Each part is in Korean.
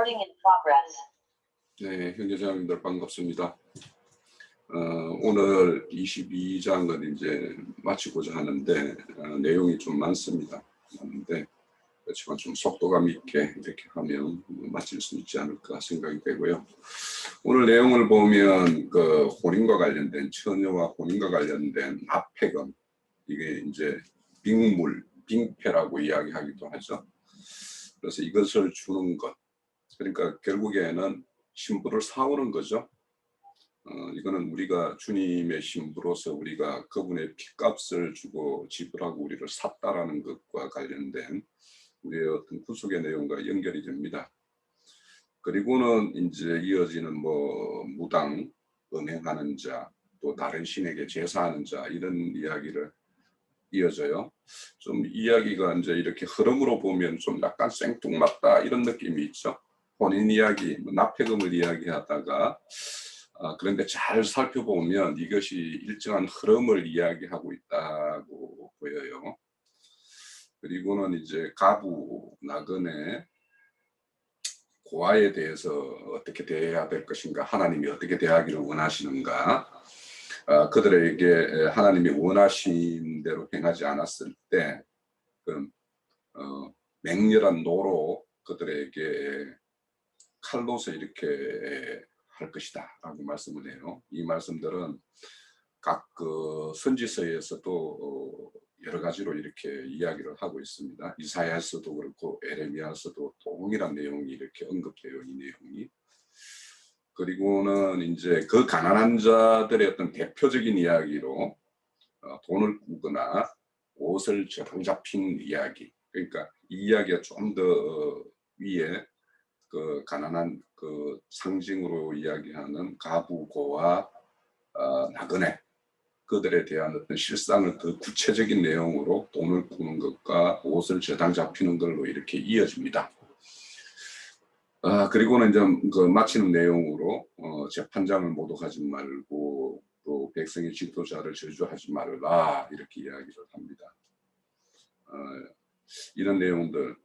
Recording in progress. 네, 형제자매님들 반갑습니다. 오늘 22장을 이제 마치고자 하는데 내용이 좀 많습니다. 많은데 그렇지만 좀 속도감 있게 이렇게 하면 마칠 수 있지 않을까 생각이 되고요. 오늘 내용을 보면 그 혼인과 관련된 처녀와 혼인과 관련된 납폐금, 이게 이제 빙물, 빙패라고 이야기하기도 하죠. 그래서 이것을 주는 것, 그러니까 결국에는 신부를 사오는 거죠. 이거는 우리가 주님의 신부로서 우리가 그분의 핏값을 주고 지불하고 우리를 샀다라는 것과 관련된 우리의 어떤 구속의 내용과 연결이 됩니다. 그리고는 이제 이어지는 무당, 음행하는 자, 또 다른 신에게 제사하는 자, 이런 이야기를 이어져요. 좀 이야기가 이제 이렇게 흐름으로 보면 좀 약간 생뚱맞다 이런 느낌이 있죠. 혼인 이야기, 납폐금을 이야기하다가 그런데 잘 살펴보면 이것이 일정한 흐름을 이야기하고 있다고 보여요. 그리고는 이제 가부, 나그네, 고아에 대해서 어떻게 대해야 될 것인가, 하나님이 어떻게 대하기를 원하시는가, 그들에게 하나님이 원하신 대로 행하지 않았을 때 맹렬한 노로 그들에게 칼로서 이렇게 할 것이다 라고 말씀을 해요. 이 말씀들은 각 그 선지서에서도 여러 가지로 이렇게 이야기를 하고 있습니다. 이사야서도 그렇고 에레미야서도 동일한 내용이 이렇게 언급돼요. 이 내용이. 그리고는 이제 그 가난한 자들의 어떤 대표적인 이야기로 돈을 꾸거나 옷을 저당 잡힌 이야기. 그러니까 이 이야기가 좀 더 위에 그 가난한 그 상징으로 이야기하는 가부고와 나그네, 그들에 대한 어떤 실상을 더 구체적인 내용으로 돈을 꾸는 것과 옷을 저당 잡히는 걸로 이렇게 이어집니다. 그리고는 이제 그 마치는 내용으로 재판장을 모독하지 말고 또 백성의 지도자를 저주하지 말라 이렇게 이야기를 합니다. 이런 내용들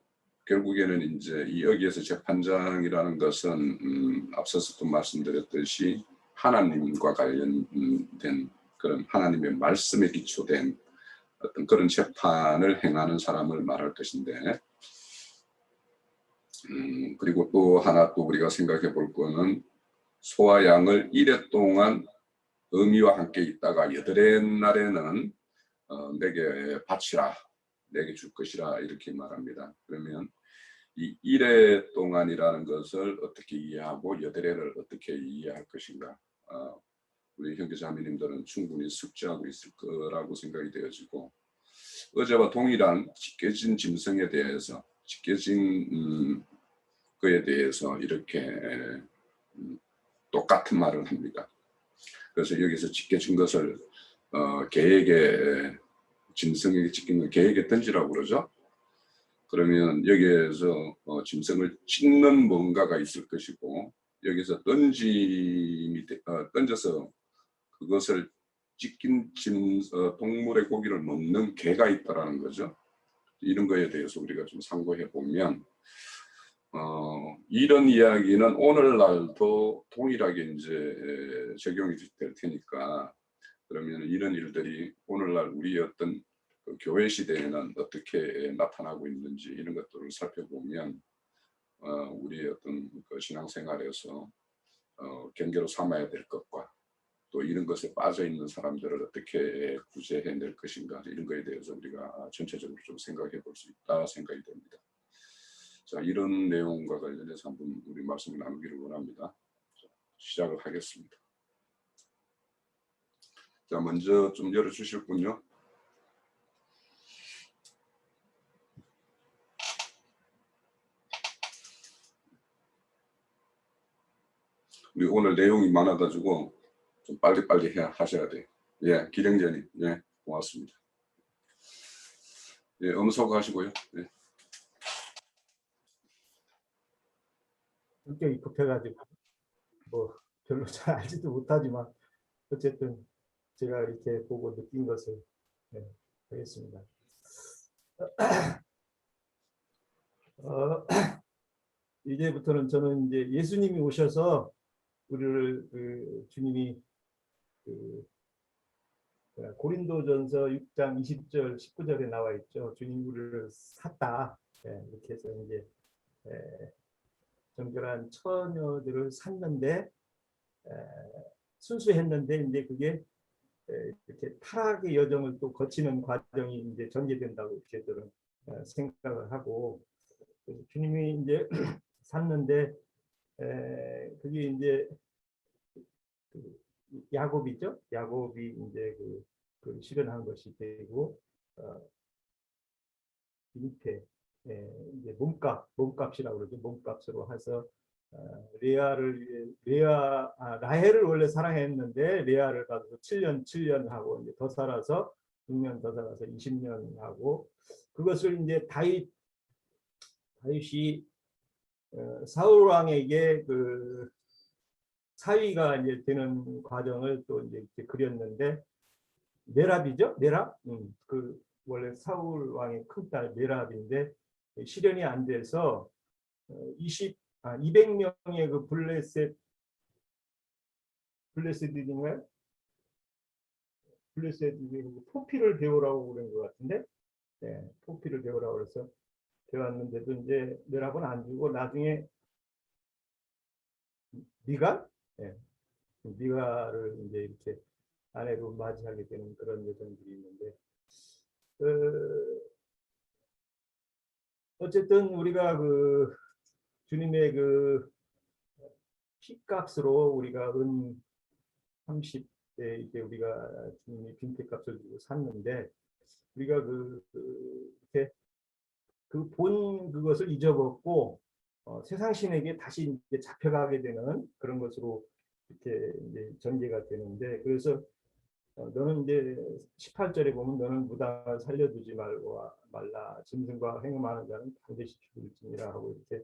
결국에는 이제 여기에서 재판장이라는 것은 앞서서도 말씀드렸듯이 하나님과 관련된 그런 하나님의 말씀에 기초된 어떤 그런 재판을 행하는 사람을 말할 것인데, 그리고 또 하나 또 우리가 생각해 볼 거는 소와 양을 이레 동안 어미와 함께 있다가 여덟의 날에는 내게 바치라, 내게 줄 것이라 이렇게 말합니다. 그러면 이 이레 동안이라는 것을 어떻게 이해하고 여덟해를 어떻게 이해할 것인가, 우리 형제자매님들은 충분히 숙지하고 있을 거라고 생각이 되어지고, 어제와 동일한 찢겨진 짐승에 대해서 찢겨진 그에 대해서 이렇게 똑같은 말을 합니다. 그래서 여기서 찢겨진 것을 개에게, 짐승에게 찢긴 걸 개에게 던지라고 그러죠. 그러면 여기에서 짐승을 찢는 뭔가가 있을 것이고, 여기서 던져서 그것을 찢긴 동물의 고기를 먹는 개가 있다라는 거죠. 이런 거에 대해서 우리가 좀 참고해 보면 이런 이야기는 오늘날도 동일하게 이제 적용이 될 테니까, 그러면 이런 일들이 오늘날 우리의 어떤 그 교회 시대에는 어떻게 나타나고 있는지 이런 것들을 살펴보면 우리의 어떤 그 신앙생활에서 경계로 삼아야 될 것과 또 이런 것에 빠져 있는 사람들을 어떻게 구제해낼 것인가, 이런 것에 대해서 우리가 전체적으로 좀 생각해 볼 수 있다 생각이 됩니다. 자, 이런 내용과 관련해서 한번 우리 말씀을 나누기를 원합니다. 자, 시작을 하겠습니다. 자, 먼저 좀 열어주실군요. 우리 오늘 내용이 많아가지고 좀 빨리빨리 하셔야 돼요. 예, 기령제님, 예, 고맙습니다. 예, 음소거 하시고요. 예. 성격이 급해가지고 별로 잘 알지도 못하지만 어쨌든 제가 이렇게 보고 느낀 것을 하겠습니다. 이제부터는 저는 이제 예수님이 오셔서 우리를 주님이 고린도전서 6장 20절 19절에 나와 있죠. 주님 우리를 샀다. 이렇게 해서 이제 정결한 처녀들을 샀는데 순수했는데 이제 그게 이렇게 타락의 여정을 또 거치는 과정이 이제 전개된다고 이렇게 저는 생각을 하고, 주님이 이제 샀는데 그게 이제 야곱이죠. 야곱이 이제 그 실현한 것이 되고 잉태 이제 몸값이라고 그러죠. 몸값으로 해서 라헬을 원래 사랑했는데 레아를 가지고 7년 하고 이제 더 살아서 6년 더 살아서 20년 하고, 그것을 이제 다윗이 사울 왕에게 그 사위가 이제 되는 과정을 또 이제 이렇게 그렸는데, 메랍이죠. 메랍. 그 원래 사울 왕의 큰딸 메랍인데 실현이 안 돼서 200명의 그 블레셋인가요? 블레셋이 포피를 배우라고 그런 것 같은데, 포피를 배우라고 그래서 배웠는데도 이제 메랍은 안 주고 나중에 미가를 이제 이렇게 아내로 맞이하게 되는 그런 여정들이 있는데, 어쨌든 우리가 그 주님의 그 피값으로 우리가 은 30대 이제 우리가 주님이 빈대값을 주고 샀는데, 우리가 이렇게 그 본 그것을 잊어먹고 세상 신에게 다시 이제 잡혀가게 되는 그런 것으로 이렇게 이제 전개가 되는데, 그래서 너는 이제 18절에 보면 너는 무당을 살려두지 말라. 짐승과 행음하는 자는 반드시 죽을지니라 하고 이렇게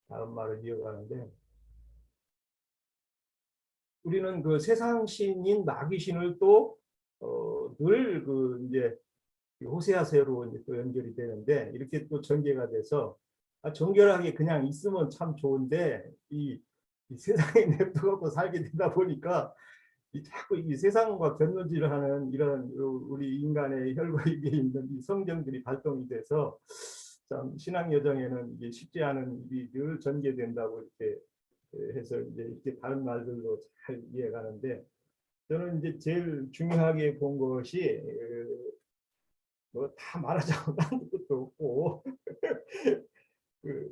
다음 말을 이어가는데, 우리는 그 세상 신인 마귀 신을 또 늘 이제 호세아서로 이제 또 연결이 되는데, 이렇게 또 전개가 돼서 정결하게 그냥 있으면 참 좋은데 이 세상에 냅둬갖고 살게 되다 보니까 자꾸 이 세상과 견눈질을 하는 이런 우리 인간의 혈과 육에 있는 이 성경들이 발동이 돼서 참 신앙 여정에는 이게 쉽지 않은 일이 늘 전개된다고 이렇게 해서 이제 이렇게 다른 말들로 잘 이해가는데, 저는 이제 제일 중요하게 본 것이 뭐 다 말하자면 딴 것도 없고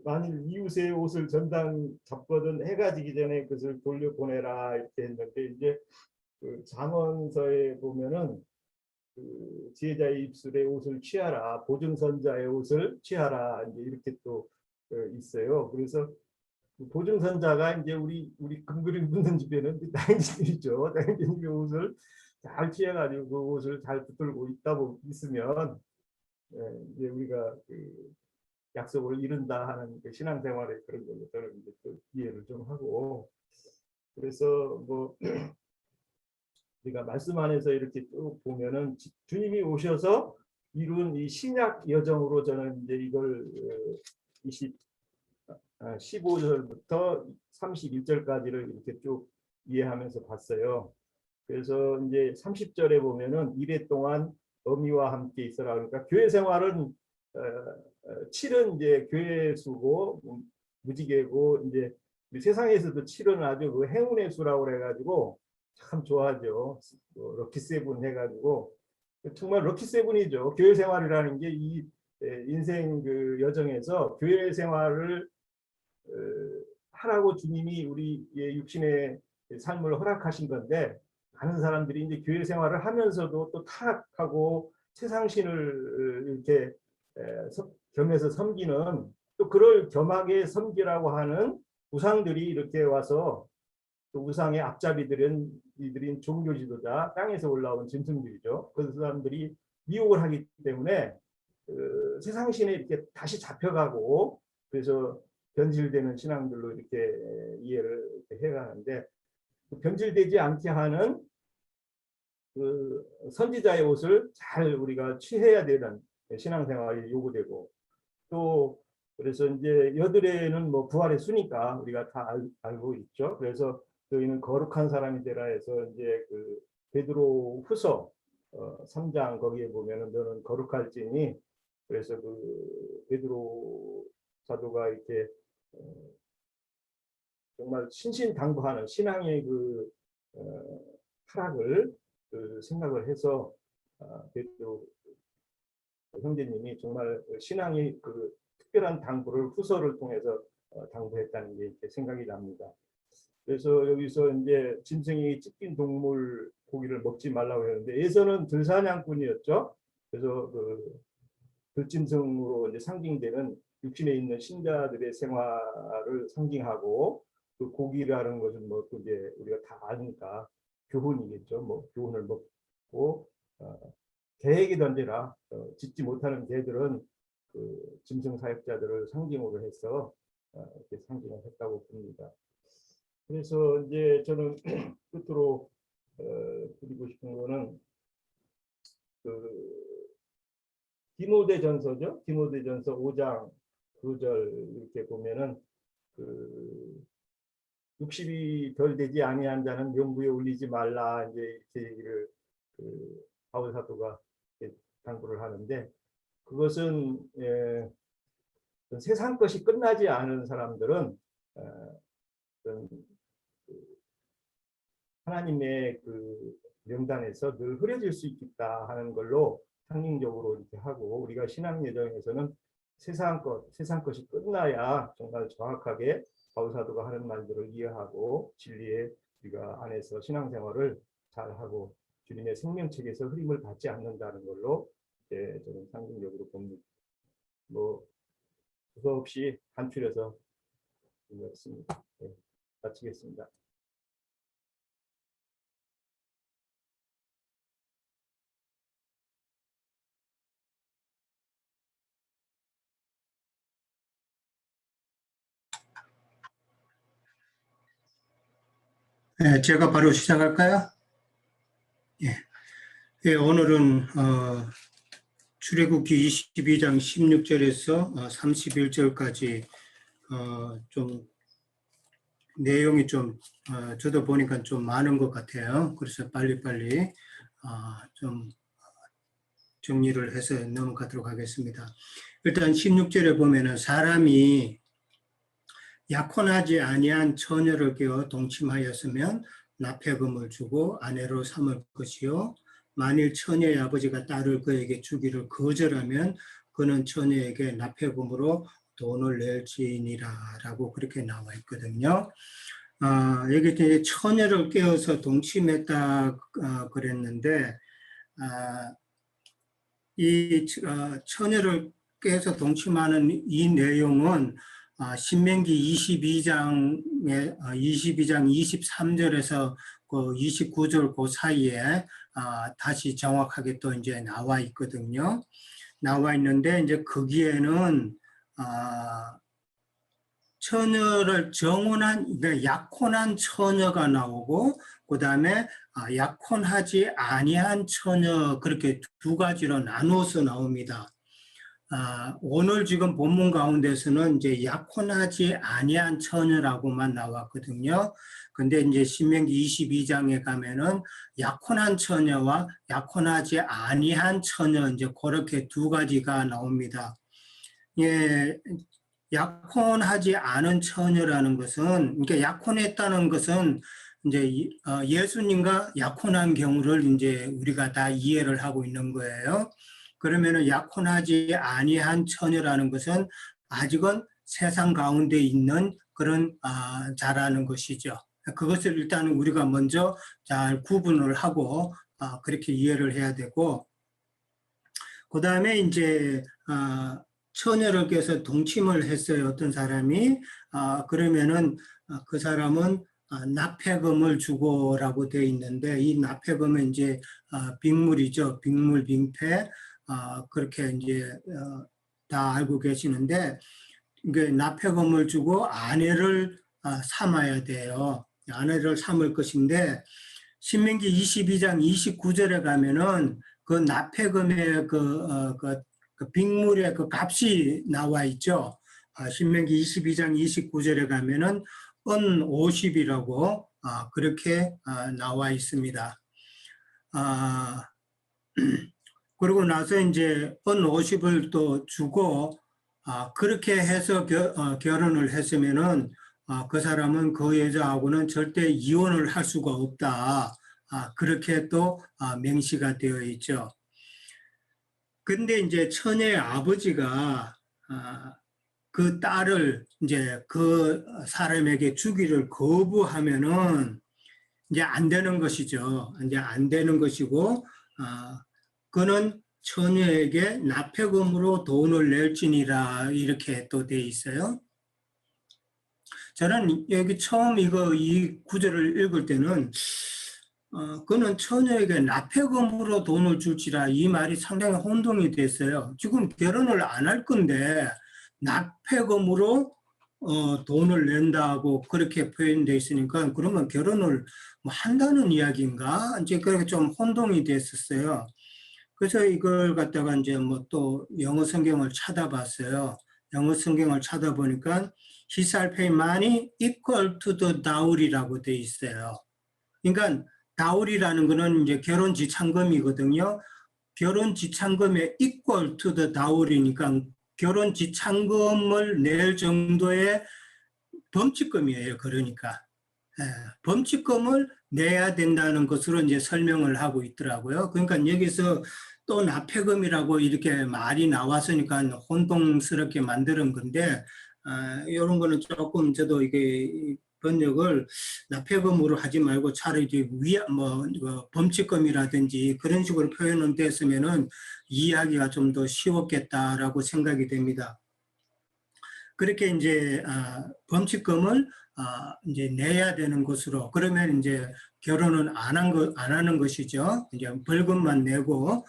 만일 이웃의 옷을 전당 잡거든 해가 지기 전에 그것을 돌려보내라 이렇게 했는데, 이제 잠언서에 보면은 지혜자의 입술의 옷을 취하라, 보증선자의 옷을 취하라 이제 이렇게 또 있어요. 그래서 보증선자가 이제 우리 금그림 묻는 집에는 당신이죠. 당신이 옷을 잘 취해가지고 그 옷을 잘 붙들고 있으면 이제 우리가 약속을 이룬다 하는 그 신앙생활의 그런 걸로 저는 이제 또 이해를 좀 하고, 그래서 뭐 우리가 말씀 안에서 이렇게 쭉 보면은 주님이 오셔서 이룬 이 신약 여정으로 저는 이제 이걸 15절부터 31절까지를 이렇게 쭉 이해하면서 봤어요. 그래서 이제 30절에 보면은 이래 동안 어미와 함께 있어라. 그러니까 교회 생활은 7은 이제 교회 수고 무지개고, 이제 세상에서도 7은 아주 그 행운의 수라고 그래가지고 참 좋아하죠. 럭키 세븐 해가지고 정말 럭키 세븐이죠. 교회 생활이라는 게 이 인생 그 여정에서 교회 생활을 하라고 주님이 우리의 육신의 삶을 허락하신 건데, 많은 사람들이 이제 교회 생활을 하면서도 또 타락하고 세상신을 이렇게 겸해서 섬기는, 또 그걸 겸하게 섬기라고 하는 우상들이 이렇게 와서, 또 우상의 앞잡이들은 이들인 종교 지도자, 땅에서 올라온 짐승들이죠. 그 사람들이 미혹을 하기 때문에 세상신에 이렇게 다시 잡혀가고, 그래서 변질되는 신앙들로 이렇게 이해를 해가는데, 변질되지 않게 하는 그 선지자의 옷을 잘 우리가 취해야 되는 신앙생활이 요구되고, 또 그래서 이제 여드레는 뭐 부활의 수니까 우리가 다 알고 있죠. 그래서 저희는 거룩한 사람이 되라 해서 이제 그 베드로 후서 3장 거기에 보면은 너는 거룩할지니, 그래서 그 베드로 사도가 이렇게 정말 신신당부하는 신앙의 그 타락을 그 생각을 해서 베드로 형제님이 정말 신앙의 그 특별한 당부를 후서를 통해서 당부했다는 게 이렇게 생각이 납니다. 그래서 여기서 이제 짐승이 찢긴 동물 고기를 먹지 말라고 했는데, 예서는 들사냥꾼이었죠. 그래서 그 들짐승으로 이제 상징되는 육신에 있는 신자들의 생활을 상징하고, 그 고기라는 것은 뭐 이제 우리가 다 아니까 교훈이겠죠. 뭐 교훈을 먹고 개에게 던지라. 짖지 못하는 개들은 그 짐승 사역자들을 상징으로 해서 이렇게 상징을 했다고 봅니다. 그래서 이제 저는 끝으로 드리고 싶은 거는 그 디모데전서죠. 디모데전서 5장 9절 이렇게 보면은 그 60이 덜 되지 아니한 자는 명부에 올리지 말라, 이제 이렇게 얘기를 그 바울 사도가 당부를 하는데, 그것은 세상 것이 끝나지 않은 사람들은 하나님의 그 명단에서 늘 흐려질 수 있겠다 하는 걸로 상징적으로 이렇게 하고, 우리가 신앙 예정에서는 세상 것이 끝나야 정말 정확하게 바울 사도가 하는 말들을 이해하고 진리에 우리가 안에서 신앙생활을 잘하고 주님의 생명책에서 흐림을 받지 않는다는 걸로 저는 상징적으로 봅니다. 뭐 두서 없이 간추려서 말씀입니다. 네, 마치겠습니다. 네, 제가 바로 시작할까요? 예. 예, 오늘은 출애굽기 22장 16절에서 31절까지 좀 내용이 좀 저도 보니까 좀 많은 것 같아요. 그래서 빨리빨리 좀 정리를 해서 넘어가도록 하겠습니다. 일단 16절에 보면은 사람이 약혼하지 아니한 처녀를 깨어 동침하였으면 납폐금을 주고 아내로 삼을 것이요, 만일 처녀의 아버지가 딸을 그에게 주기를 거절하면 그는 처녀에게 납폐금으로 돈을 낼지니라 라고 그렇게 나와 있거든요. 여기 이제 처녀를 깨어서 동침했다 그랬는데, 이 처녀를 깨서 동침하는 이 내용은 신명기 22장 23절에서 그 29절 그 사이에 다시 정확하게 또 이제 나와 있거든요. 나와 있는데 이제 거기에는 처녀를 그러니까 약혼한 처녀가 나오고, 그 다음에 약혼하지 아니한 처녀, 그렇게 두 가지로 나누어서 나옵니다. 오늘 지금 본문 가운데서는 이제 약혼하지 아니한 처녀라고만 나왔거든요. 근데 이제 신명기 22장에 가면은 약혼한 처녀와 약혼하지 아니한 처녀, 이제 그렇게 두 가지가 나옵니다. 예, 약혼하지 않은 처녀라는 것은, 그러니까 약혼했다는 것은 이제 예수님과 약혼한 경우를 이제 우리가 다 이해를 하고 있는 거예요. 그러면은 약혼하지 아니한 처녀라는 것은 아직은 세상 가운데 있는 그런 자라는 것이죠. 그것을 일단 우리가 먼저 잘 구분을 하고 그렇게 이해를 해야 되고, 그 다음에 이제 처녀를 껴서 동침을 했어요, 어떤 사람이. 그러면은 그 사람은 납폐금을 주고라고 되어 있는데, 이 납폐금은 이제 빅물이죠. 빅물, 빙패. 그렇게 이제 다 알고 계시는데, 이게 납폐금을 주고 아내를 삼아야 돼요. 아내를 삼을 것인데, 신명기 22장 29절에 가면은 그 납폐금의 그 빅물의 그 값이 나와 있죠. 신명기 22장 29절에 가면은 은 50이라고 그렇게 나와 있습니다. 그러고 나서 이제 은 50을 또 주고 그렇게 해서 결혼을 했으면은 그 사람은 그 여자하고는 절대 이혼을 할 수가 없다. 그렇게 또 명시가 되어 있죠. 근데 이제 처녀의 아버지가 그 딸을 이제 그 사람에게 주기를 거부하면은 이제 안 되는 것이죠. 이제 안 되는 것이고, 그는 처녀에게 납폐금으로 돈을 낼지니라 이렇게 또 돼 있어요. 저는 여기 처음 이 구절을 읽을 때는 그는 처녀에게 납폐금으로 돈을 줄지라 이 말이 상당히 혼동이 됐어요. 지금 결혼을 안 할 건데 납폐금으로 돈을 낸다고 그렇게 표현되어 있으니까 그러면 결혼을 뭐 한다는 이야기인가? 이제 그렇게 좀 혼동이 됐었어요. 그래서 이걸 갖다가 이제 뭐 또 영어 성경을 찾아봤어요. 영어 성경을 찾아보니까 he shall pay money equal to the dowry라고 돼 있어요. 그러니까 다울이라는 거는 이제 결혼 지참금이거든요. 결혼 지참금의 equal to the dowry니까 결혼 지참금을 낼 정도의 범칙금이에요. 그러니까 범칙금을 내야 된다는 것으로 이제 설명을 하고 있더라고요. 그러니까 여기서 또 납폐금이라고 이렇게 말이 나왔으니까 혼동스럽게 만드는 건데 이런 거는 조금 저도 이게 번역을 납폐금으로 하지 말고 차라리 범칙금이라든지 그런 식으로 표현은 됐으면은 이해하기가 좀 더 쉬웠겠다라고 생각이 됩니다. 그렇게 이제 범칙금을 이제 내야 되는 것으로 그러면 이제 결혼은 안 하는 것이죠. 이제 벌금만 내고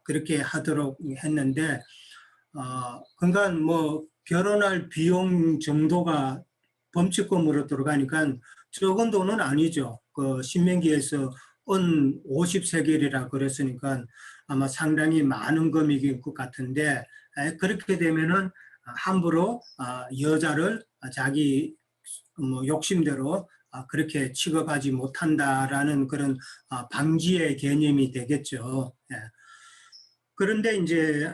그렇게 하도록 했는데 그러니까 뭐 결혼할 비용 정도가 범칙금으로 들어가니까 적은 돈은 아니죠. 그 신명기에서 은 50세겔이라 그랬으니까 아마 상당히 많은 금액일 것 같은데 그렇게 되면은 함부로 여자를 자기 뭐 욕심대로 그렇게 취급하지 못한다라는 그런 방지의 개념이 되겠죠. 그런데 이제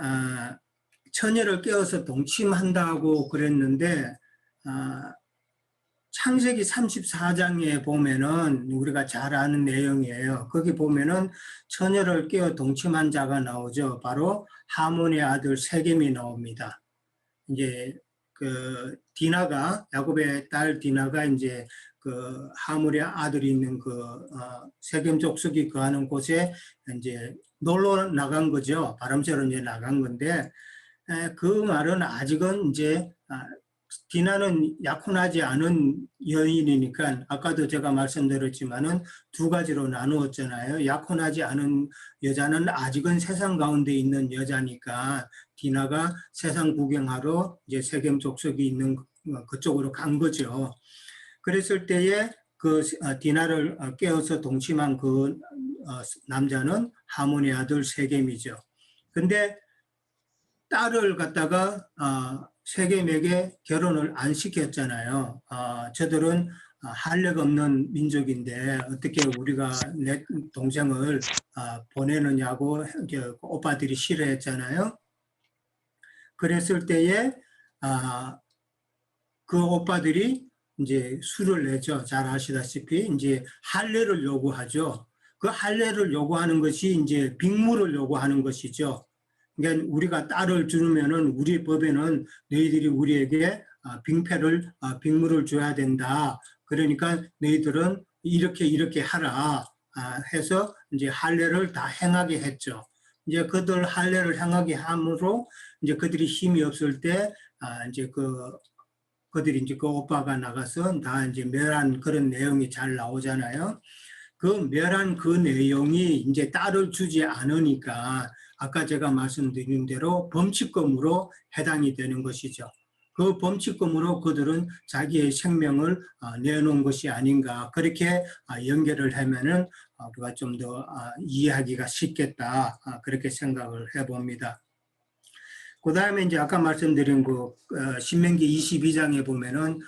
처녀를 깨워서 동침한다고 그랬는데 창세기 34장에 보면은 우리가 잘 아는 내용이에요. 거기 보면은 처녀를 깨워 동침한 자가 나오죠. 바로 하몬의 아들 세겜이 나옵니다. 이제 그 디나가 야곱의 딸 디나가 이제 그 하몰의 아들이 있는 그 세겜 족속이 거하는 곳에 이제 놀러 나간 거죠. 바람 쐬러 이제 나간 건데 그 말은 아직은 이제 디나는 약혼하지 않은 여인이니까 아까도 제가 말씀드렸지만은 두 가지로 나누었잖아요. 약혼하지 않은 여자는 아직은 세상 가운데 있는 여자니까 디나가 세상 구경하러 이제 세겜 족속이 있는 그쪽으로 간 거죠. 그랬을 때에 그 디나를 깨워서 동침한 그 남자는 하몬의 아들 세겜이죠. 근데 딸을 갖다가 세겜에게 결혼을 안 시켰잖아요. 저들은 할례가 없는 민족인데 어떻게 우리가 내 동생을 보내느냐고 오빠들이 싫어했잖아요. 그랬을 때에 그 오빠들이 이제 수를 내죠. 잘 아시다시피 이제 할례를 요구하죠. 그 할례를 요구하는 것이 이제 빅물을 요구하는 것이죠. 그러니까 우리가 딸을 주면은 우리 법에는 너희들이 우리에게 빅물을 줘야 된다. 그러니까 너희들은 이렇게 하라 해서 이제 할례를 다 행하게 했죠. 이제 그들 할례를 행하게 함으로 이제 그들이 힘이 없을 때 이제 그들이 이제 그 오빠가 나가서 다 이제 멸한 그런 내용이 잘 나오잖아요. 그 멸한 그 내용이 이제 딸을 주지 않으니까 아까 제가 말씀드린 대로 범칙금으로 해당이 되는 것이죠. 그 범칙금으로 그들은 자기의 생명을 내놓은 것이 아닌가 그렇게 연결을 하면은 우리가 좀 더 이해하기가 쉽겠다 그렇게 생각을 해봅니다. 그 다음에 이제 아까 말씀드린 그 신명기 22장에 보면은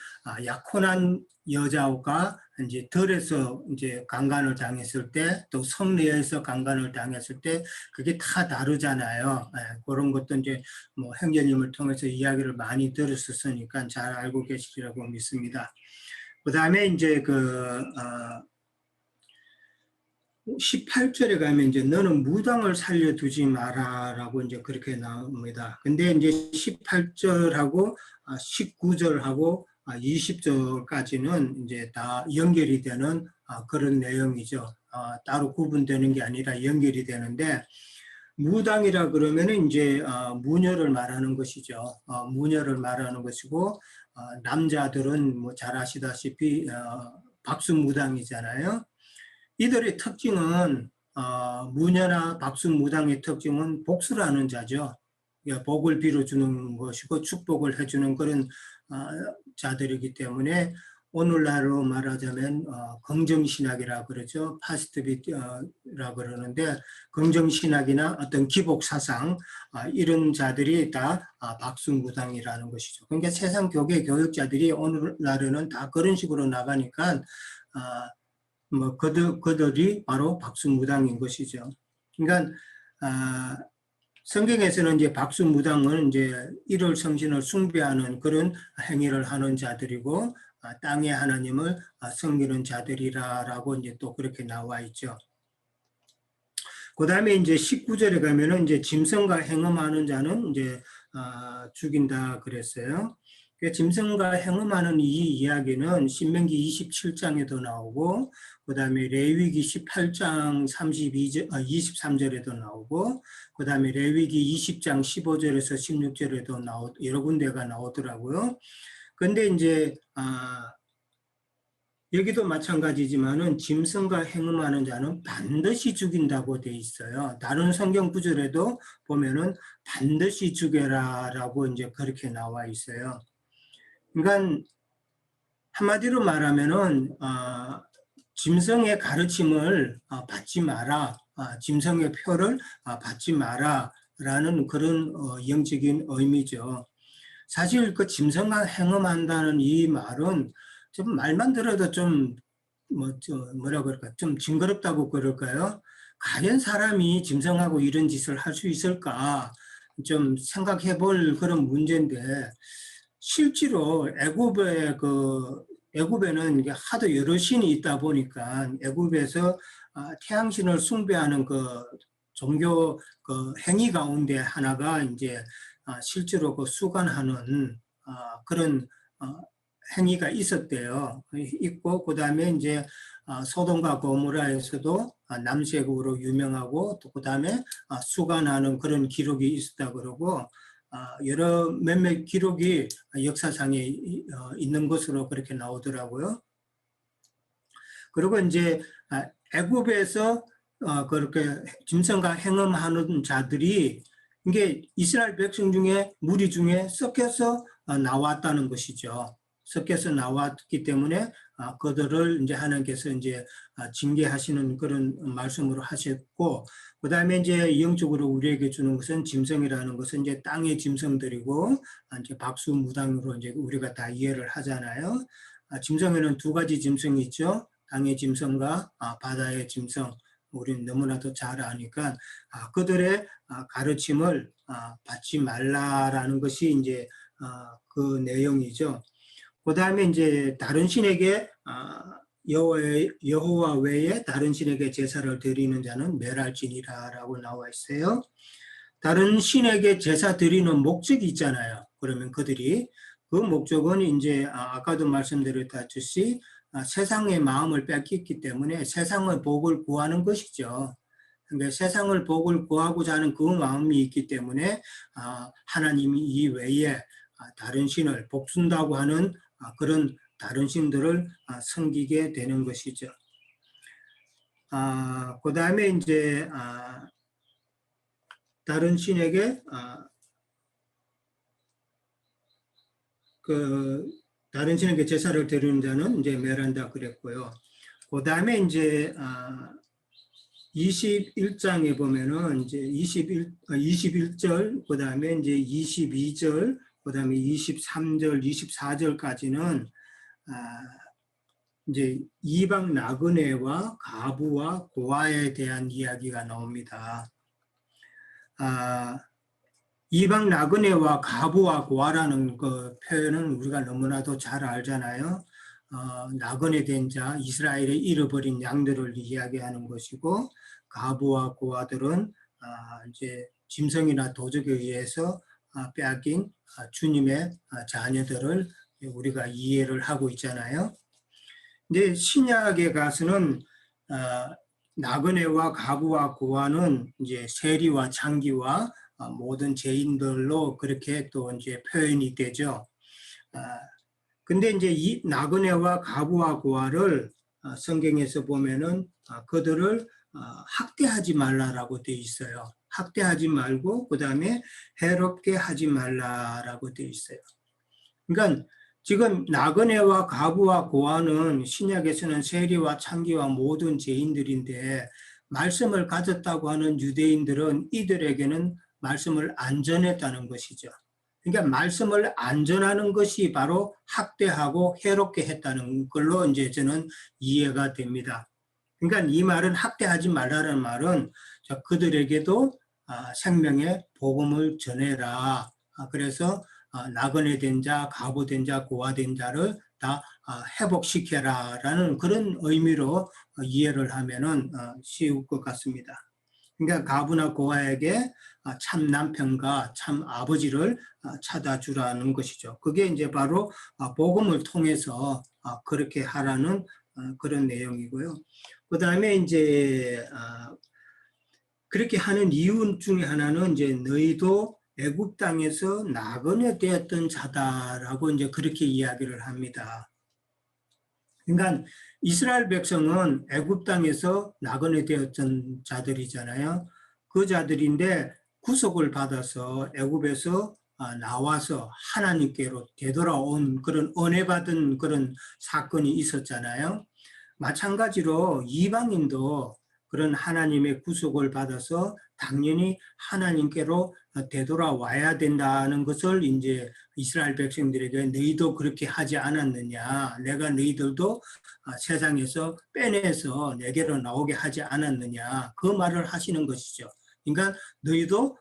약혼한 여자가 이제 들에서 이제 강간을 당했을 때, 또 성내에서 강간을 당했을 때 그게 다 다르잖아요. 그런 것도 이제 뭐 행전님을 통해서 이야기를 많이 들었었으니까 잘 알고 계시리라고 믿습니다. 그 다음에 이제 18절에 가면 이제 너는 무당을 살려두지 마라라고 이제 그렇게 나옵니다. 근데 이제 18절하고 19절하고 20절까지는 이제 다 연결이 되는 그런 내용이죠. 따로 구분되는 게 아니라 연결이 되는데, 무당이라 그러면은 이제 무녀를 말하는 것이죠. 무녀를 말하는 것이고, 남자들은 뭐 잘 아시다시피 박수무당이잖아요. 이들의 특징은 무녀나 박수무당의 특징은 복수를 하는 자죠. 복을 빌어주는 것이고 축복을 해주는 그런 자들이기 때문에 오늘날로 말하자면 긍정신학이라 그러죠. 파스티비티라 그러는데, 긍정신학이나 어떤 기복사상 이런 자들이 다 박수무당이라는 것이죠. 그러니까 세상 교계 교육자들이 오늘날에는 다 그런 식으로 나가니까 뭐 그들이 바로 박수무당인 것이죠. 그러니까 성경에서는 이제 박수무당은 이제 일월 성신을 숭배하는 그런 행위를 하는 자들이고, 땅의 하나님을 섬기는 자들이라고 이제 또 그렇게 나와 있죠. 그 다음에 이제 19절에 가면은 이제 짐승과 행음하는 자는 이제 죽인다 그랬어요. 짐승과 행음하는 이 이야기는 신명기 27장에도 나오고, 그 다음에 레위기 18장 23절에도 나오고, 그 다음에 레위기 20장 15절에서 16절에도 여러 군데가 나오더라고요. 근데 이제 여기도 마찬가지지만은 짐승과 행음하는 자는 반드시 죽인다고 돼 있어요. 다른 성경 구절에도 보면은 반드시 죽여라라고 이제 그렇게 나와 있어요. 그러니까 한마디로 말하면은 짐승의 가르침을 받지 마라, 짐승의 표를 받지 마라라는 그런 영적인 의미죠. 사실 그 짐승과 행음한다는 이 말은 좀 말만 들어도 좀 뭐라 그럴까, 좀 징그럽다고 그럴까요? 과연 사람이 짐승하고 이런 짓을 할 수 있을까? 좀 생각해 볼 그런 문제인데, 실제로 애굽에는 이게 하도 여러 신이 있다 보니까 애굽에서 태양신을 숭배하는 그 종교 그 행위 가운데 하나가 이제 실제로 그 수간하는 그런 행위가 있었대요. 있고, 그 다음에 이제 소돔과 고모라에서도 남색으로 유명하고, 또 그 다음에 수간하는 그런 기록이 있었다 그러고, 여러 몇몇 기록이 역사상에 있는 것으로 그렇게 나오더라고요. 그리고 이제 애굽에서 그렇게 짐승과 행음하는 자들이 이게 이스라엘 백성 중에 무리 중에 섞여서 나왔다는 것이죠. 섞여서 나왔기 때문에 그들을 이제 하나님께서 이제 징계하시는 그런 말씀으로 하셨고, 그 다음에 이제 영적으로 우리에게 주는 것은 짐승이라는 것은 이제 땅의 짐승들이고, 이제 박수무당으로 이제 우리가 다 이해를 하잖아요. 짐승에는 두 가지 짐승이 있죠. 땅의 짐승과 바다의 짐승. 우리는 너무나도 잘 아니까 그들의 가르침을 받지 말라라는 것이 이제 그 내용이죠. 그 다음에 이제 다른 신에게 여호와 외에 다른 신에게 제사를 드리는 자는 멸할지니라라고 나와 있어요. 다른 신에게 제사 드리는 목적이 있잖아요. 그러면 그들이 그 목적은 이제 아까도 말씀드렸다시피 세상의 마음을 뺏겼기 때문에 세상의 복을 구하는 것이죠. 그러니까 세상을 복을 구하고자 하는 그 마음이 있기 때문에 하나님 이외에 다른 신을 복순다고 하는 그런 다른 신들을 섬기게 되는 것이죠. 그 다음에 이제 다른 신에게 다른 신에게 제사를 드리는 자는 이제 멸한다 그랬고요. 그 다음에 이제 21장에 보면은 이제 21절, 그다음에 이제 22절, 그다음에 23절, 24절까지는 이제 이방 나그네와 가부와 고아에 대한 이야기가 나옵니다. 이방 나그네와 가부와 고아라는 그 표현은 우리가 너무나도 잘 알잖아요. 나그네 된 자, 이스라엘의 잃어버린 양들을 이야기하는 것이고, 가부와 고아들은 이제 짐승이나 도적에 의해서 빼앗긴 주님의 자녀들을 우리가 이해를 하고 있잖아요. 근데 신약에 가서는 나그네와 가부와 고아는 이제 세리와 창기와 모든 죄인들로 그렇게 또 이제 표현이 되죠. 근데 이제 이 나그네와 가부와 고아를 성경에서 보면은 그들을 학대하지 말라라고 되어 있어요. 학대하지 말고 그다음에 해롭게 하지 말라라고 되어 있어요. 그러니까 지금 나그네와 가부와 고아는 신약에서는 세리와 창기와 모든 죄인들인데 말씀을 가졌다고 하는 유대인들은 이들에게는 말씀을 안 전했다는 것이죠. 그러니까 말씀을 안 전하는 것이 바로 학대하고 해롭게 했다는 걸로 이제 저는 이해가 됩니다. 그러니까 이 말은 학대하지 말라는 말은 그들에게도 생명의 복음을 전해라. 그래서 나그네 된 자, 가부 된 자, 고아 된 자를 다 회복시켜라라는 그런 의미로 이해를 하면은 쉬울 것 같습니다. 그러니까 가부나 고아에게 참 남편과 참 아버지를 찾아주라는 것이죠. 그게 이제 바로 복음을 통해서 그렇게 하라는 그런 내용이고요. 그 다음에 이제 그렇게 하는 이유 중에 하나는 이제 너희도 애굽 땅에서 나그네 되었던 자다라고 이제 그렇게 이야기를 합니다. 그러니까 이스라엘 백성은 애굽 땅에서 나그네 되었던 자들이잖아요. 그 자들인데 구속을 받아서 애굽에서 나와서 하나님께로 되돌아온 그런 은혜 받은 그런 사건이 있었잖아요. 마찬가지로 이방인도 그런 하나님의 구속을 받아서 당연히 하나님께로 되돌아와야 된다는 것을 이제 이스라엘 백성들에게 너희도 그렇게 하지 않았느냐, 내가 너희들도 세상에서 빼내서 내게로 나오게 하지 않았느냐, 그 말을 하시는 것이죠. 그러니까 너희도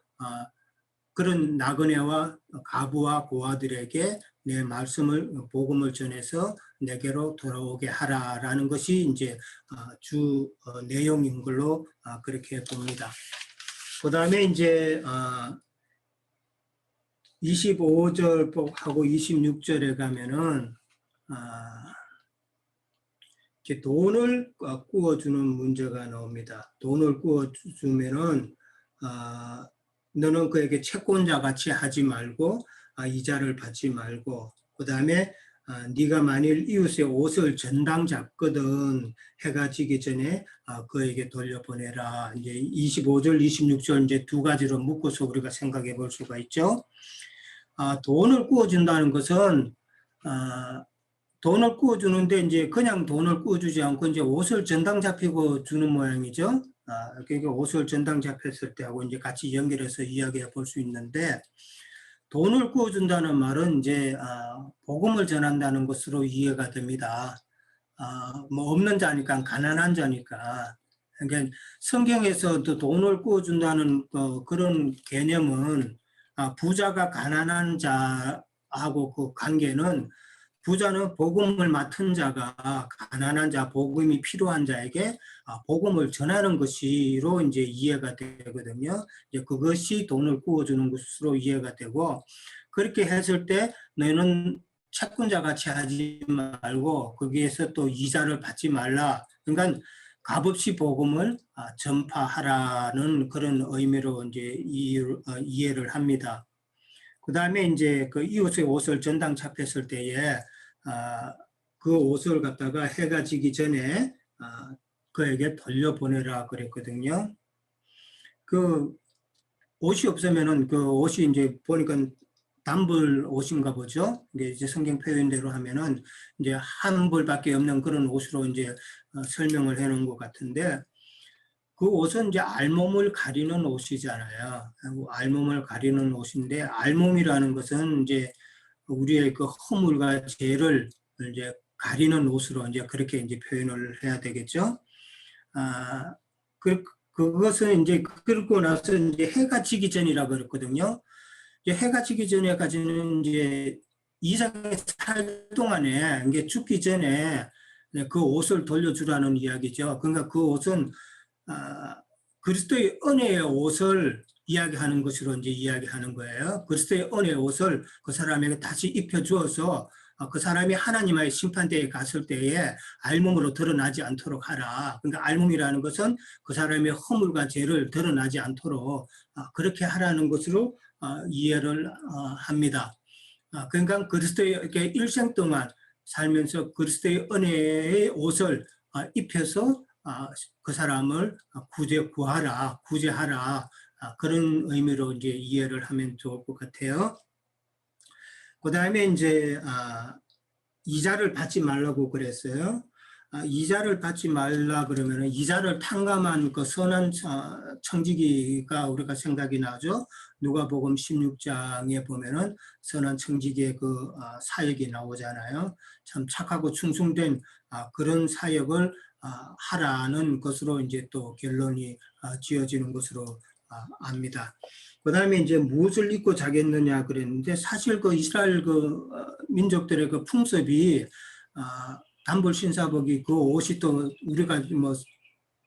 그런 나그네와 가부와 고아들에게 내 말씀을 복음을 전해서 내게로 돌아오게 하라라는 것이 이제 주 내용인 걸로 그렇게 봅니다. 그 다음에 이제 25절하고 26절에 가면은 이렇게 돈을 꾸어주는 문제가 나옵니다. 돈을 꾸어주면은 너는 그에게 채권자 같이 하지 말고 이자를 받지 말고, 그 다음에 네가 만일 이웃의 옷을 전당 잡거든 해가 지기 전에 그에게 돌려보내라. 이제 25절, 26절 이제 두 가지로 묶어서 우리가 생각해 볼 수가 있죠. 돈을 꾸어준다는 것은 돈을 꾸어주는데 이제 그냥 돈을 꾸어주지 않고 이제 옷을 전당 잡히고 주는 모양이죠. 그러니까 옷을 전당 잡혔을 때하고 이제 같이 연결해서 이야기해 볼 수 있는데, 돈을 꾸어준다는 말은 이제 복음을 전한다는 것으로 이해가 됩니다. 뭐 없는 자니까, 가난한 자니까. 그러니까 성경에서도 돈을 꾸어준다는 그런 개념은 부자가 가난한 자하고 그 관계는, 부자는 복음을 맡은 자가 가난한 자, 복음이 필요한 자에게 복음을 전하는 것으로 이제 이해가 되거든요. 이제 그것이 돈을 꾸어주는 것으로 이해가 되고, 그렇게 했을 때 너희는 채권자 같이 하지 말고 거기에서 또 이자를 받지 말라. 그러니까 값없이 복음을 전파하라는 그런 의미로 이제 이해를 합니다. 그 다음에 이제 그 이웃의 옷을 전당 잡혔을 때에 그 옷을 갖다가 해가 지기 전에 그에게 돌려보내라 그랬거든요. 그 옷이 없으면은 그 옷이 이제 보니까 단벌 옷인가 보죠. 이제 성경 표현대로 하면은 이제 한 벌밖에 없는 그런 옷으로 이제 설명을 해놓은 것 같은데, 그 옷은 이제 알몸을 가리는 옷이잖아요. 알몸을 가리는 옷인데 알몸이라는 것은 이제 우리의 그 허물과 죄를 이제 가리는 옷으로 이제 그렇게 이제 표현을 해야 되겠죠. 아, 그것은 이제 그러고 나서 이제 해가 지기 전이라 그랬거든요. 이제 해가 지기 전에까지는 이제 이삭이 살 동안에 이게 죽기 전에 그 옷을 돌려주라는 이야기죠. 그러니까 그 옷은 그리스도의 은혜의 옷을 이야기하는 것으로 이제 이야기하는 거예요. 그리스도의 은혜의 옷을 그 사람에게 다시 입혀주어서 그 사람이 하나님의 심판대에 갔을 때에 알몸으로 드러나지 않도록 하라. 그러니까 알몸이라는 것은 그 사람의 허물과 죄를 드러나지 않도록 그렇게 하라는 것으로 이해를 합니다. 그러니까 그리스도의 일생 동안 살면서 그리스도의 은혜의 옷을 입혀서 그 사람을 구제하라 그런 의미로 이제 이해를 하면 좋을 것 같아요. 그 다음에 이제 이자를 받지 말라고 그랬어요. 이자를 받지 말라 그러면은 이자를 탕감한 그 선한 청지기가 우리가 생각이 나죠. 누가복음 16장에 보면은 선한 청지기의 그 사역이 나오잖아요. 참 착하고 충성된 그런 사역을 하라는 것으로 이제 또 결론이 지어지는 것으로 압니다. 그 다음에 이제 무엇을 입고 자겠느냐 그랬는데 사실 그 이스라엘 그 민족들의 그 풍습이 단벌 신사복이 그 옷이 또 우리가 뭐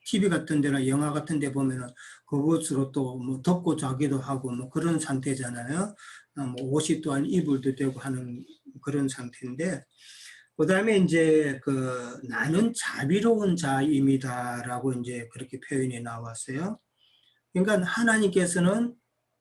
TV 같은 데나 영화 같은 데 보면은 그것으로 또 뭐 덮고 자기도 하고 뭐 그런 상태잖아요. 뭐 옷이 또한 이불도 되고 하는 그런 상태인데 그 다음에 이제 그 나는 자비로운 자임이다라고 이제 그렇게 표현이 나왔어요. 그러니까 하나님께서는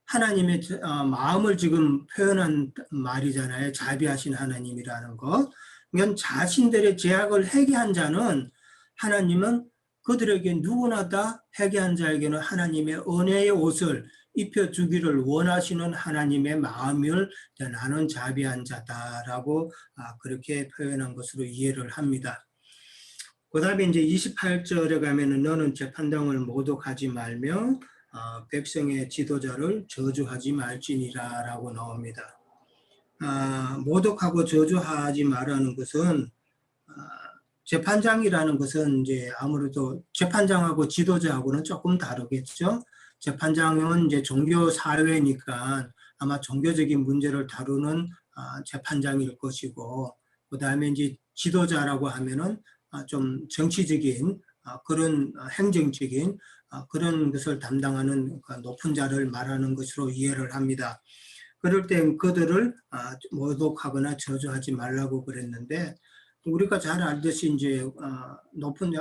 하나님의 마음을 지금 표현한 말이잖아요. 자비하신 하나님이라는 것. 그러니까 자신들의 죄악을 회개한 자는 하나님은 그들에게 누구나 다 회개한 자에게는 하나님의 은혜의 옷을 입혀주기를 원하시는 하나님의 마음을 나는 자비한 자다라고 그렇게 표현한 것으로 이해를 합니다. 그 다음에 이제 28절에 가면은 너는 재판장을 모독하지 말며 백성의 지도자를 저주하지 말지니라 라고 나옵니다. 모독하고 저주하지 말라는 것은 재판장이라는 것은 이제 아무래도 재판장하고 지도자하고는 조금 다르겠죠. 재판장은 이제 종교 사회니까 아마 종교적인 문제를 다루는 재판장일 것이고, 그 다음에 이제 지도자라고 하면은 좀 정치적인 그런 행정적인 그런 것을 담당하는 높은 자를 말하는 것으로 이해를 합니다. 그럴 때 그들을 모독하거나 저주하지 말라고 그랬는데 우리가 잘 알듯이 이제 높은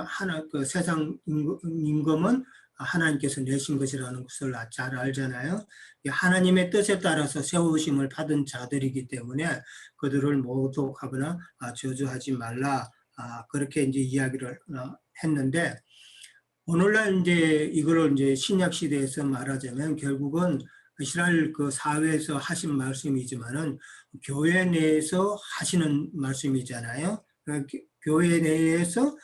그 세상 임금은 하나님께서 내신 것이라는 것을 잘 알잖아요. 하나님의 뜻에 따라서 세우심을 받은 자들이기 때문에 그들을 모독하거나 저주하지 말라 그렇게 이제 이야기를 했는데 오늘날 이제 이거를 이제 신약 시대에서 말하자면 결국은 이스라엘 그 사회에서 하신 말씀이지만은 교회 내에서 하시는 말씀이잖아요. 교회 내에서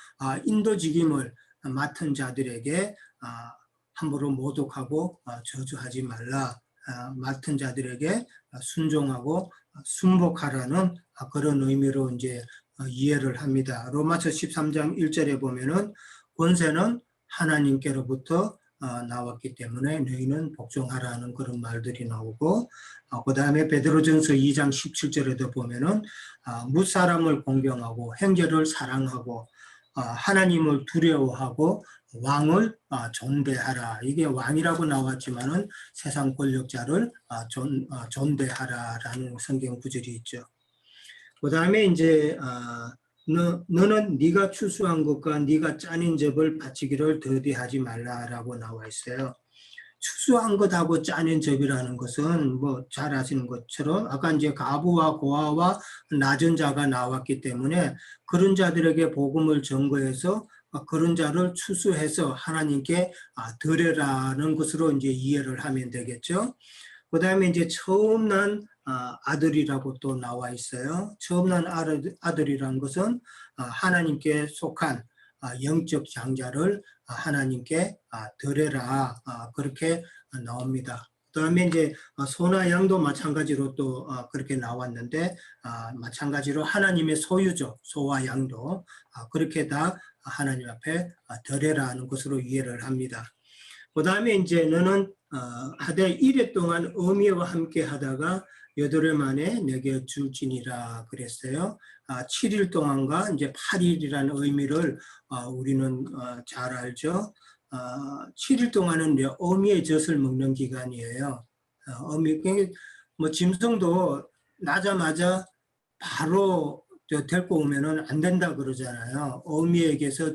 인도직임을 맡은 자들에게 함부로 모독하고 저주하지 말라. 맡은 자들에게 순종하고 순복하라는 그런 의미로 이제 이해를 합니다. 로마서 13장 1절에 보면은 권세는 하나님께로부터 나왔기 때문에 너희는 복종하라는 그런 말들이 나오고 그 다음에 베드로전서 2장 17절에도 보면은 무사람을 공경하고 형제를 사랑하고 하나님을 두려워하고 왕을 존대하라. 이게 왕이라고 나왔지만은 세상 권력자를 존대하라라는 성경 구절이 있죠. 그 다음에 이제 너는 네가 추수한 것과 네가 짜낸 접을 바치기를 더디하지 말라라고 나와 있어요. 추수한 것하고 짜낸 접이라는 것은 뭐 잘 아시는 것처럼 아까 이제 가부와 고아와 낮은 자가 나왔기 때문에 그런 자들에게 복음을 전거해서 그런 자를 추수해서 하나님께 드려라는 것으로 이제 이해를 하면 되겠죠. 그 다음에 이제 처음 난 아들이라고 또 나와 있어요. 처음 난 아들이라는 것은 하나님께 속한 영적 장자를 하나님께 드려라 그렇게 나옵니다. 그다음에 이제 소나 양도 마찬가지로 또 그렇게 나왔는데 마찬가지로 하나님의 소유죠. 소와 양도 그렇게 다 하나님 앞에 드려라는 것으로 이해를 합니다. 그다음에 이제 너는 하되 1회 동안 어미와 함께 하다가 8일 만에 내게 줄지니라 그랬어요. 7일 동안과 이제 8일이라는 의미를 우리는 잘 알죠. 7일 동안은 이제 어미의 젖을 먹는 기간이에요. 어미, 뭐 짐승도 나자마자 바로 데리고 오면은 안 된다 그러잖아요. 어미에게서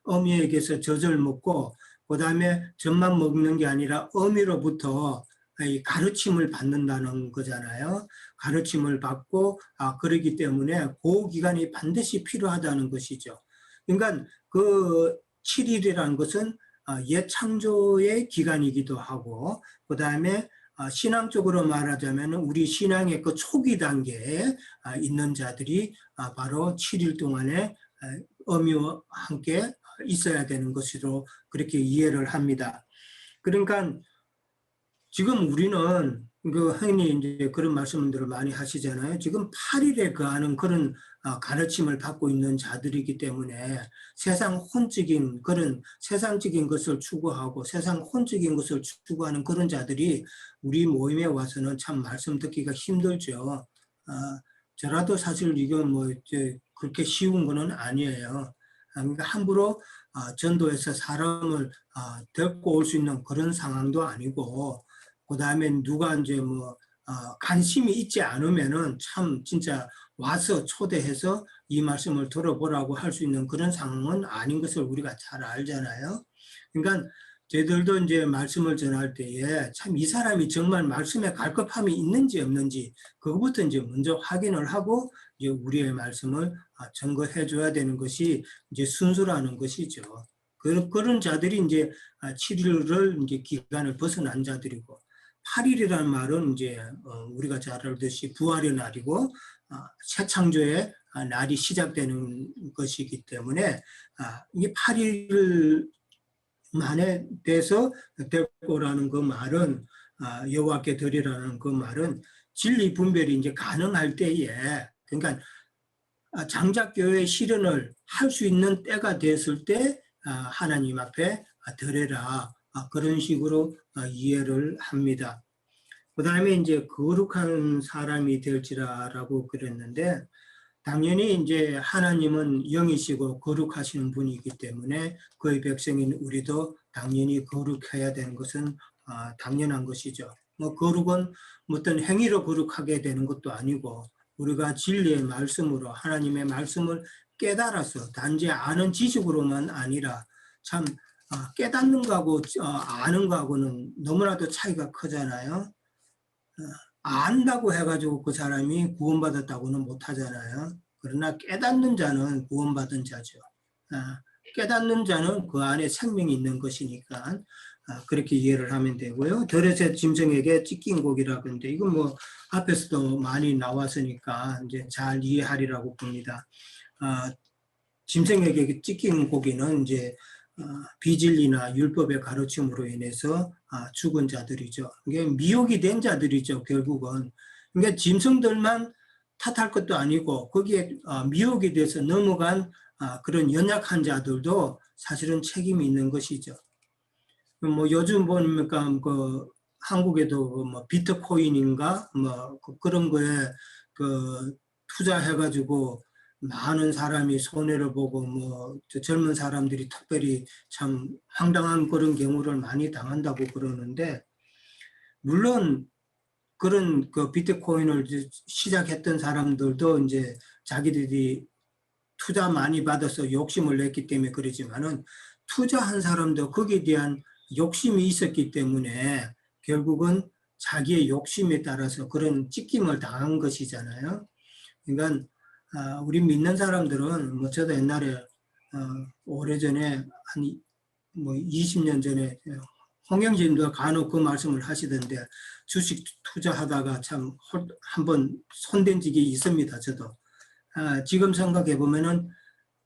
어미에게서 젖을 먹고 그다음에 젖만 먹는 게 아니라 어미로부터 이 가르침을 받는다는 거잖아요. 가르침을 받고 그러기 때문에 그 기간이 반드시 필요하다는 것이죠. 그러니까 그 7일이라는 것은 옛 창조의 기간이기도 하고 그다음에 신앙적으로 말하자면 우리 신앙의 그 초기 단계에 있는 자들이 바로 7일 동안에 어미와 함께 있어야 되는 것으로 그렇게 이해를 합니다. 그러니까 지금 우리는 그 흔히 이제 그런 말씀들을 많이 하시잖아요. 지금 8일에 거하는 그런 가르침을 받고 있는 자들이기 때문에 세상 혼적인 그런 세상적인 것을 추구하고 세상 혼적인 것을 추구하는 그런 자들이 우리 모임에 와서는 참 말씀 듣기가 힘들죠. 저라도 사실 이건 뭐 이제 그렇게 쉬운 거는 아니에요. 그러니까 함부로 전도해서 사람을 데리고 올 수 있는 그런 상황도 아니고 그다음에 누가 이제 뭐 관심이 있지 않으면은 참 진짜 와서 초대해서 이 말씀을 들어보라고 할 수 있는 그런 상황은 아닌 것을 우리가 잘 알잖아요. 그러니까 저희들도 이제 말씀을 전할 때에 참 이 사람이 정말 말씀에 갈급함이 있는지 없는지 그것부터 이제 먼저 확인을 하고 이제 우리의 말씀을 증거해 줘야 되는 것이 이제 순수라는 것이죠. 그런 자들이 이제 7일을 이제 기간을 벗어난 자들이고 8일이라는 말은 이제 우리가 잘 알듯이 부활의 날이고 새 창조의 날이 시작되는 것이기 때문에 이 8일 만에 대해서 데리고 오라는 그 말은 여호와께 드리라는 그 말은 진리 분별이 이제 가능할 때에 그러니까 장작교회 실현을 할 수 있는 때가 됐을 때 하나님 앞에 드려라 그런 식으로 이해를 합니다. 그 다음에 이제 거룩한 사람이 될지라라고 그랬는데 당연히 이제 하나님은 영이시고 거룩하시는 분이기 때문에 그의 백성인 우리도 당연히 거룩해야 되는 것은 당연한 것이죠. 뭐 거룩은 어떤 행위로 거룩하게 되는 것도 아니고 우리가 진리의 말씀으로 하나님의 말씀을 깨달아서 단지 아는 지식으로만 아니라 참 깨닫는 거하고 아는 거하고는 너무나도 차이가 크잖아요. 안다고 해가지고 그 사람이 구원받았다고는 못하잖아요. 그러나 깨닫는 자는 구원받은 자죠. 깨닫는 자는 그 안에 생명이 있는 것이니까 그렇게 이해를 하면 되고요. 들에서 짐승에게 찢긴 고기라 그러는데 이건 뭐 앞에서도 많이 나왔으니까 이제 잘 이해하리라고 봅니다. 짐승에게 찢긴 고기는 이제 비진리나 율법의 가르침으로 인해서 죽은 자들이죠. 이게 미혹이 된 자들이죠. 결국은. 그러니까 짐승들만 탓할 것도 아니고 거기에 미혹이 돼서 넘어간 그런 연약한 자들도 사실은 책임이 있는 것이죠. 뭐 요즘 보니까 그 한국에도 뭐 비트코인인가 뭐 그런 거에 그 투자해가지고 많은 사람이 손해를 보고 뭐 젊은 사람들이 특별히 참 황당한 그런 경우를 많이 당한다고 그러는데 물론 그런 그 비트코인을 시작했던 사람들도 이제 자기들이 투자 많이 받아서 욕심을 냈기 때문에 그러지만은 투자한 사람도 거기에 대한 욕심이 있었기 때문에 결국은 자기의 욕심에 따라서 그런 찢김을 당한 것이잖아요. 그러니까 우리 믿는 사람들은 뭐 저도 옛날에 오래전에 한 뭐 20년 전에 홍영진도 간혹 그 말씀을 하시던데 주식 투자하다가 참 한번 손댄 적이 있습니다. 저도 지금 생각해 보면은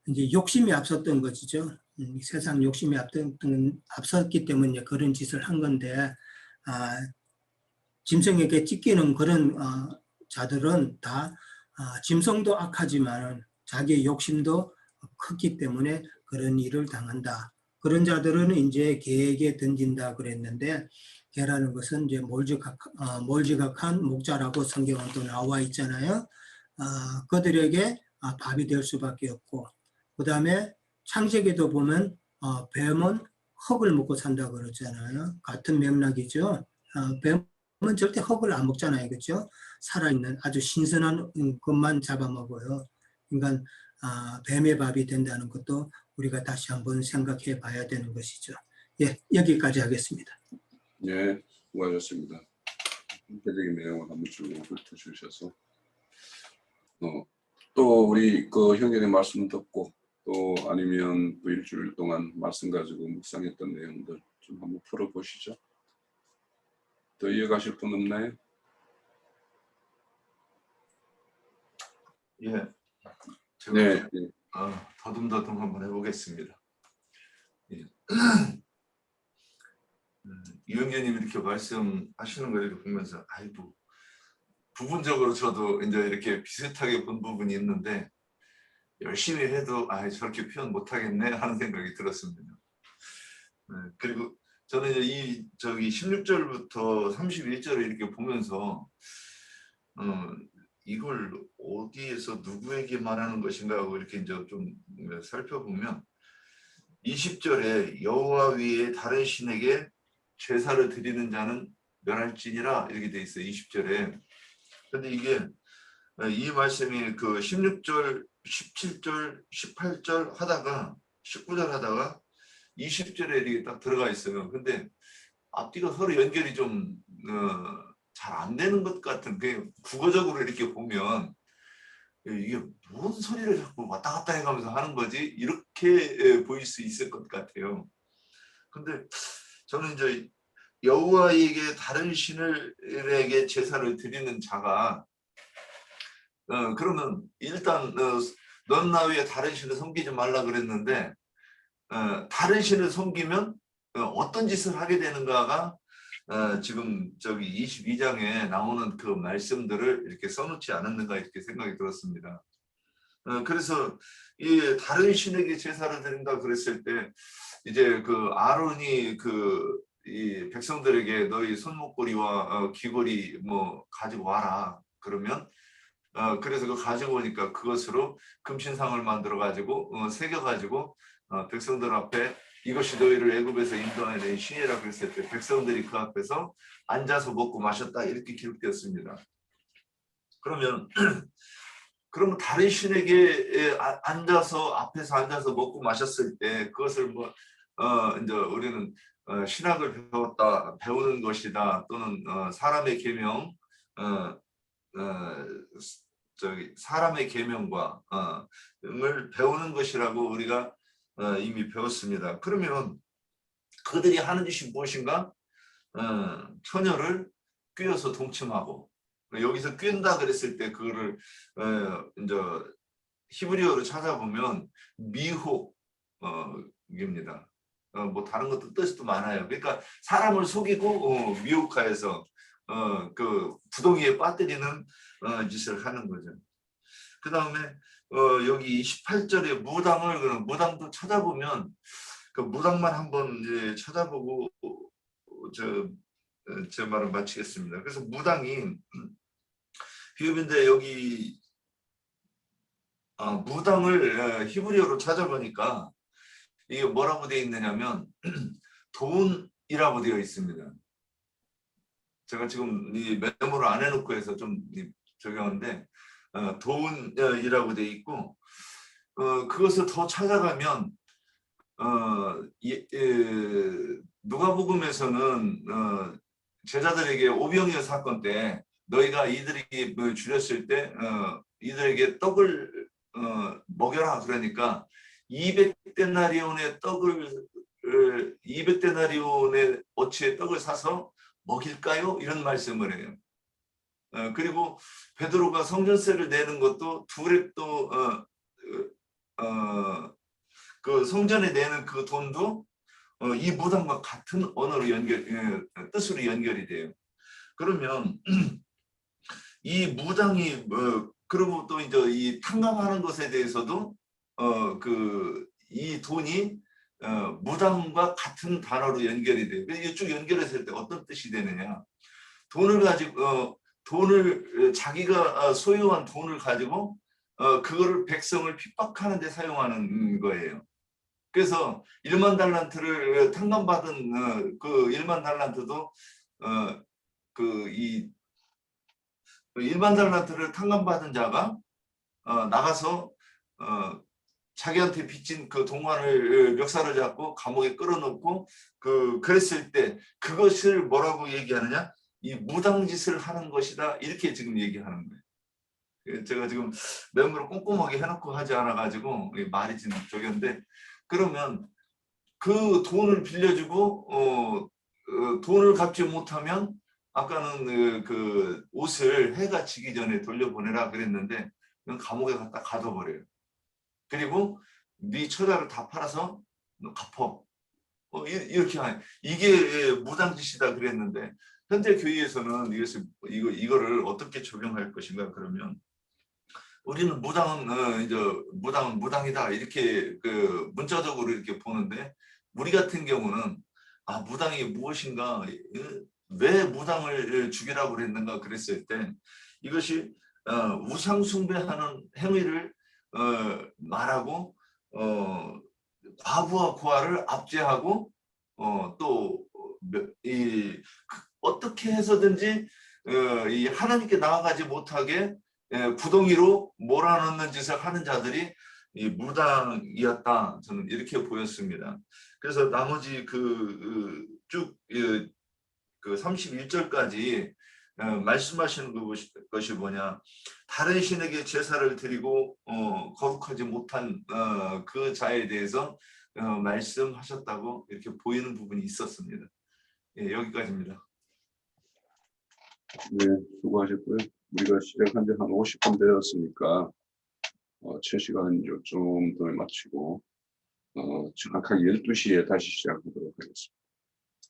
이제 욕심이 앞섰던 것이죠. 세상 욕심이 앞섰기 때문에 그런 짓을 한 건데, 짐승에게 찢기는 그런 자들은 다 짐승도 악하지만 자기의 욕심도 크기 때문에 그런 일을 당한다. 그런 자들은 이제 개에게 던진다 그랬는데, 개라는 것은 이제 몰지각한 목자라고 성경은 또 나와 있잖아요. 그들에게 밥이 될 수밖에 없고, 그 다음에 창세기도 보면 뱀은 흙을 먹고 산다 그러잖아요. 같은 맥락이죠. 뱀은 절대 흙을 안 먹잖아요, 그렇죠? 살아있는 아주 신선한 것만 잡아먹어요. 그러니까 뱀의 밥이 된다는 것도 우리가 다시 한번 생각해 봐야 되는 것이죠. 예, 여기까지 하겠습니다. 네, 수고하셨습니다. 구체적인 내용을 한번 쭉 훑어주셔서 또 우리 그 형제님 말씀 듣고 또 아니면 또 일주일 동안 말씀 가지고 묵상했던 내용들 좀 한번 풀어보시죠. 더 이어가실 분 없나요? 예, 제가 네. 더듬더듬 한번 해보겠습니다. 예. 이영재님 이렇게 말씀하시는 걸 이렇게 보면서 아이고 부분적으로 저도 이제 이렇게 비슷하게 본 부분이 있는데 열심히 해도 저렇게 표현 못하겠네 하는 생각이 들었습니다. 그리고 저는 이제 이 16절부터 31절을 이렇게 보면서 이걸 어디에서 누구에게 말하는 것인가 하고 이렇게 이제 좀 살펴보면 20절에 여호와 위에 다른 신에게 제사를 드리는 자는 멸할지니라 이렇게 돼 있어요. 20절에. 근데 이게 이 말씀이 그 16절, 17절, 18절 하다가 19절 하다가 20절에 이렇게 딱 들어가 있어요. 근데 앞뒤가 서로 연결이 좀 잘 안 되는 것 같은 게 국어적으로 이렇게 보면 이게 뭔 소리를 자꾸 왔다 갔다 해가면서 하는 거지 이렇게 보일 수 있을 것 같아요. 근데 저는 이제 여호와에게 다른 신에게 제사를 드리는 자가 그러면 일단 넌 나 위에 다른 신을 섬기지 말라 그랬는데 다른 신을 섬기면 어떤 짓을 하게 되는가가 지금 저기 22장에 나오는 그 말씀들을 이렇게 써놓지 않았는가 이렇게 생각이 들었습니다. 그래서 이 다른 신에게 제사를 드린다 그랬을 때 이제 그 아론이 이 백성들에게 너희 손목고리와 귀고리 뭐 가지고 와라 그러면 그래서 그 가지고 오니까 그것으로 금신상을 만들어 가지고 새겨 가지고 백성들 앞에 이것이 너희를 애굽에서 인도하는 신이라 그랬을 때 백성들이 그 앞에서 앉아서 먹고 마셨다 이렇게 기록되었습니다. 그러면 다른 신에게 앞에서 앉아서 먹고 마셨을 때 그것을 이제 우리는 신학을 배우는 것이다 또는 사람의 계명 사람의 계명과 을 배우는 것이라고 우리가 이미 배웠습니다. 그러면 그들이 하는 짓이 무엇인가? 처녀를 꿰어서 동침하고 여기서 꿰는다 그랬을 때 그거를 이제 히브리어로 찾아보면 미혹입니다. 뭐 다른 것도 뜻도 많아요. 그러니까 사람을 속이고 미혹하여서 그 구덩이에 빠뜨리는 짓을 하는 거죠. 그 다음에 여기 18절에 무당도 찾아보면 그 무당만 한번 이제 찾아보고 제 말을 마치겠습니다. 그래서 무당이 비읍인데 여기 무당을 히브리어로 찾아보니까 이게 뭐라고 되어 있느냐면 돈이라고 되어 있습니다. 제가 지금 이 메모를 안 해놓고 해서 좀 적용하는데 돈이라고 되어 있고 그것을 더 찾아가면 누가복음에서는 제자들에게 오병이어 사건 때 너희가 이들에게 줄였을 때 이들에게 떡을 먹여라 그러니까 200데나리온의 떡을 200데나리온의 어치의 떡을 사서 먹일까요? 이런 말씀을 해요. 그리고 베드로가 성전세를 내는 것도 두 렙도 그 성전에 내는 그 돈도 이 무당과 같은 언어로 뜻으로 연결이 돼요. 그러면 이 무당이 그리고 또 이제 이 탕감하는 것에 대해서도 이 돈이 무당과 같은 단어로 연결이 돼요. 이게 쭉 연결했을 때 어떤 뜻이 되느냐? 돈을 가지고 자기가 소유한 돈을 가지고 그거를 백성을 핍박하는 데 사용하는 거예요. 그래서 1만 달란트를 탕감받은 그 1만 달란트도 이 1만 달란트를 탕감받은 자가 나가서 자기한테 빚진 그 동관을 멱살을 잡고 감옥에 끌어놓고 그랬을 때 그것을 뭐라고 얘기하느냐? 이 무당짓을 하는 것이다. 이렇게 지금 얘기하는 거예요. 제가 지금 메모를 꼼꼼하게 해놓고 하지 않아가지고 말이 지금 저기인데, 그러면 그 돈을 빌려주고 돈을 갚지 못하면 아까는 그 옷을 해가 지기 전에 돌려보내라 그랬는데 그건 감옥에 갖다 가둬버려요. 그리고 네 처자를 다 팔아서 너 갚어. 이렇게 이게 무당짓이다 그랬는데, 현대 교회에서는 이거를 어떻게 적용할 것인가 그러면, 우리는 무당은 이제 무당은 무당이다 이렇게 그 문자적으로 이렇게 보는데, 우리 같은 경우는 무당이 무엇인가, 왜 무당을 죽이라고 그랬는가 그랬을 때, 이것이 우상 숭배하는 행위를 말하고 과부와 고아를 압제하고 또 어떻게 해서든지 이 하나님께 나아가지 못하게 구덩이로 몰아넣는 짓을 하는 자들이 이 무당이었다, 저는 이렇게 보였습니다. 그래서 나머지 쭉 그 31절까지 말씀하시는 것이 뭐냐, 다른 신에게 제사를 드리고 거룩하지 못한 그 자에 대해서 말씀하셨다고 이렇게 보이는 부분이 있었습니다. 예, 여기까지입니다. 네, 수고하셨고요. 우리가 시작한 지 한 50분 되었으니까 제 시간 좀 더 마치고 정확하게 12시에 다시 시작하도록 하겠습니다.